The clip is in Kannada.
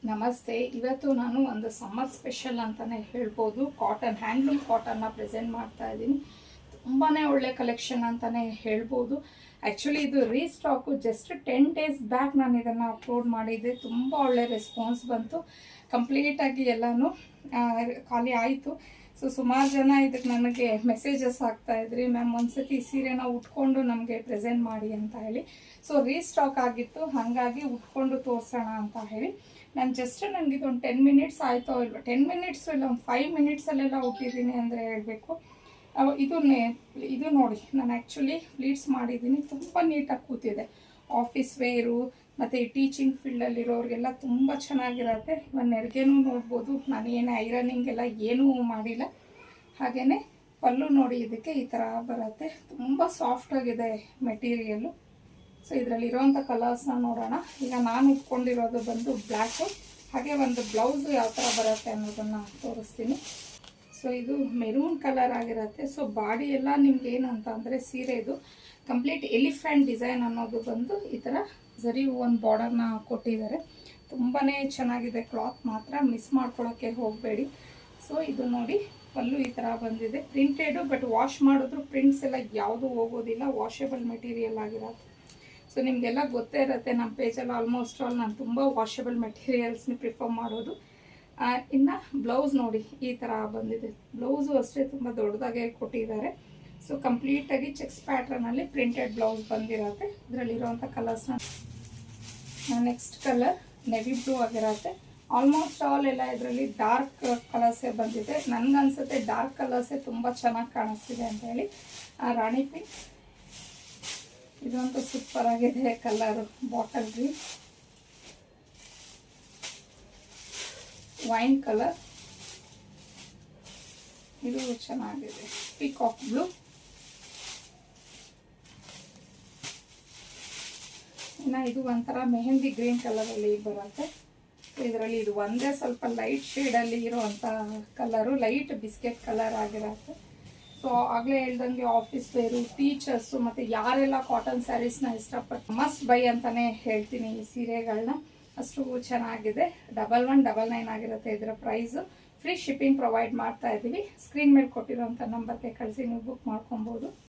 ನಮಸ್ತೆ. ಇವತ್ತು ನಾನು ಒಂದು ಸಮ್ಮರ್ ಸ್ಪೆಷಲ್ ಅಂತಲೇ ಹೇಳ್ಬೋದು. ಹ್ಯಾಂಡ್ಲೂಮ್ ಕಾಟನ್ನ ಪ್ರೆಸೆಂಟ್ ಮಾಡ್ತಾ ಇದ್ದೀನಿ. ತುಂಬಾ ಒಳ್ಳೆ ಕಲೆಕ್ಷನ್ ಅಂತಲೇ ಹೇಳ್ಬೋದು. ಆ್ಯಕ್ಚುಲಿ ಇದು ರೀಸ್ಟಾಕು. ಜಸ್ಟ್ 10 days ಬ್ಯಾಕ್ ನಾನು ಇದನ್ನು ಅಪ್ಲೋಡ್ ಮಾಡಿದ್ದೆ. ತುಂಬ ಒಳ್ಳೆ ರೆಸ್ಪಾನ್ಸ್ ಬಂತು. ಕಂಪ್ಲೀಟಾಗಿ ಎಲ್ಲನೂ ಖಾಲಿ ಆಯಿತು. ಸೊ ಸುಮಾರು ಜನ ಇದಕ್ಕೆ ನನಗೆ ಮೆಸೇಜಸ್ ಆಗ್ತಾಯಿದ್ರಿ, ಮ್ಯಾಮ್ ಒಂದ್ಸತಿ ಸೀರೆನ ಉಟ್ಕೊಂಡು ನಮಗೆ ಪ್ರೆಸೆಂಟ್ ಮಾಡಿ ಅಂತ ಹೇಳಿ. ಸೊ ರೀಸ್ಟಾಕ್ ಆಗಿತ್ತು, ಹಾಗಾಗಿ ಉಟ್ಕೊಂಡು ತೋರಿಸೋಣ ಅಂತ ಹೇಳಿ ನಾನು ನನಗೆ ಇದೊಂದು 10 minutes ಆಯಿತೋ ಇಲ್ವ, 10 minutes ಇಲ್ಲ, ಒಂದು 5 minutesಲ್ಲೆಲ್ಲ ಹುಟ್ಟಿದ್ದೀನಿ ಅಂದರೆ ಹೇಳಬೇಕು. ಇದು ನೋಡಿ, ನಾನು ಆ್ಯಕ್ಚುಲಿ ಪ್ಲೀಟ್ಸ್ ಮಾಡಿದ್ದೀನಿ. ತುಂಬ ನೀಟಾಗಿ ಕೂತಿದೆ. ಆಫೀಸ್ ವೇರು ಮತ್ತು ಈ ಟೀಚಿಂಗ್ ಫೀಲ್ಡಲ್ಲಿರೋರಿಗೆಲ್ಲ ತುಂಬ ಚೆನ್ನಾಗಿರುತ್ತೆ. ಇವನ್ ನೆರಿಗೆನೂ ನೋಡ್ಬೋದು. ನಾನು ಏನು ಐರನಿಂಗ್ ಎಲ್ಲ ಏನೂ ಮಾಡಿಲ್ಲ. ಹಾಗೆಯೇ ಪಲ್ಲು ನೋಡಿ, ಇದಕ್ಕೆ ಈ ಥರ ಬರುತ್ತೆ. ತುಂಬ ಸಾಫ್ಟಾಗಿದೆ ಮೆಟೀರಿಯಲ್ಲು. ಸೊ ಇದರಲ್ಲಿರೋಂಥ ಕಲರ್ಸ್ನ ನೋಡೋಣ. ಈಗ ನಾನು ಉಟ್ಕೊಂಡಿರೋದು ಬಂದು ಬ್ಲ್ಯಾಕು. ಹಾಗೆ ಒಂದು ಬ್ಲೌಸು ಯಾವ ಥರ ಬರುತ್ತೆ ಅನ್ನೋದನ್ನು ತೋರಿಸ್ತೀನಿ. ಸೊ ಇದು ಮೆರೂನ್ ಕಲರ್ ಆಗಿರುತ್ತೆ. ಸೊ ಬಾಡಿ ಎಲ್ಲ ನಿಮ್ಗೆ ಏನಂತ ಅಂದರೆ ಸೀರೆ ಇದು ಕಂಪ್ಲೀಟ್ ಎಲಿಫೆಂಟ್ ಡಿಸೈನ್ ಅನ್ನೋದು ಬಂದು ಈ ಥರ ಸರಿ ಒಂದು ಬಾರ್ಡರ್ನ ಕೊಟ್ಟಿದ್ದಾರೆ. ತುಂಬಾ ಚೆನ್ನಾಗಿದೆ. ಕ್ಲಾತ್ ಮಾತ್ರ ಮಿಸ್ ಮಾಡ್ಕೊಳ್ಳೋಕ್ಕೆ ಹೋಗಬೇಡಿ. ಸೊ ಇದು ನೋಡಿ, ಪಲ್ಲು ಈ ಥರ ಬಂದಿದೆ. ಪ್ರಿಂಟೆಡು, ಬಟ್ ವಾಶ್ ಮಾಡಿದ್ರು ಪ್ರಿಂಟ್ಸ್ ಎಲ್ಲ ಯಾವುದೂ ಹೋಗೋದಿಲ್ಲ. ವಾಷೇಬಲ್ ಮೆಟೀರಿಯಲ್ ಆಗಿರುತ್ತೆ. ಸೊ ನಿಮಗೆಲ್ಲ ಗೊತ್ತೇ ಇರುತ್ತೆ, ನಮ್ಮ ಪೇಜಲ್ಲಿ ಆಲ್ಮೋಸ್ಟ್ ಆಲ್ ನಾನು ತುಂಬ ವಾಷೇಬಲ್ ಮೆಟೀರಿಯಲ್ಸ್ನ ಪ್ರಿಫರ್ ಮಾಡೋದು. ಇನ್ನು ಬ್ಲೌಸ್ ನೋಡಿ ಈ ಥರ ಬಂದಿದೆ. ಬ್ಲೌಸು ಅಷ್ಟೇ ತುಂಬ ದೊಡ್ಡದಾಗೆ ಕೊಟ್ಟಿದ್ದಾರೆ. ಸೊ ಕಂಪ್ಲೀಟಾಗಿ ಚೆಕ್ಸ್ ಪ್ಯಾಟ್ರನಲ್ಲಿ ಪ್ರಿಂಟೆಡ್ ಬ್ಲೌಸ್ ಬಂದಿರುತ್ತೆ. ಇದರಲ್ಲಿರುವಂಥ ಕಲರ್ಸ್ನ ನೆಕ್ಸ್ಟ್ ಕಲರ್ ನೆವಿ ಬ್ಲೂ ಆಗಿರುತ್ತೆ. ಆಲ್ಮೋಸ್ಟ್ ಆಲ್ ಎಲ್ಲ ಇದರಲ್ಲಿ ಡಾರ್ಕ್ ಕಲರ್ಸೇ ಬಂದಿದೆ. ನನಗನ್ಸುತ್ತೆ ಡಾರ್ಕ್ ಕಲರ್ಸೇ ತುಂಬ ಚೆನ್ನಾಗಿ ಕಾಣಿಸ್ತಿದೆ ಅಂತ ಹೇಳಿ. ರಾಣಿ ಪಿಂಕ್, ಇದಂತೂ ಸೂಪರ್ ಆಗಿದೆ colour. Bottle green, wine colour, ಇದು ಚೆನ್ನಾಗಿದೆ. ಪೀಕಾಕ್ ಬ್ಲೂ, ಇನ್ನು ಇದು ಒಂಥರ ಮೆಹಂದಿ ಗ್ರೀನ್ ಕಲರಲ್ಲಿ ಬರುತ್ತೆ. ಇದರಲ್ಲಿ ಇದು ಒಂದೇ ಸ್ವಲ್ಪ ಲೈಟ್ ಶೇಡಲ್ಲಿ ಇರೋವಂಥ ಕಲರು, ಲೈಟ್ ಬಿಸ್ಕೆಟ್ ಕಲರ್ ಆಗಿರುತ್ತೆ. ಸೊ ಆಗಲೇ ಹೇಳ್ದಂಗೆ ಆಫೀಸ್ ವೇರು, ಟೀಚರ್ಸು ಮತ್ತು ಯಾರೆಲ್ಲ ಕಾಟನ್ ಸ್ಯಾರೀಸ್ನ ಇಷ್ಟಪಟ್ಟು ಮಸ್ಟ್ ಬೈ ಅಂತಲೇ ಹೇಳ್ತೀನಿ ಈ ಸೀರೆಗಳನ್ನ. ಅಷ್ಟು ಚೆನ್ನಾಗಿದೆ. 1199 ಆಗಿರುತ್ತೆ ಇದರ ಪ್ರೈಸು. ಫ್ರೀ ಶಿಪ್ಪಿಂಗ್ ಪ್ರೊವೈಡ್ ಮಾಡ್ತಾ ಇದ್ದೀವಿ. ಸ್ಕ್ರೀನ್ ಮೇಲೆ ಕೊಟ್ಟಿರೋಂಥ ನಂಬರ್ಗೆ ಕಳಿಸಿ ನೀವು ಬುಕ್ ಮಾಡ್ಕೊಬೋದು.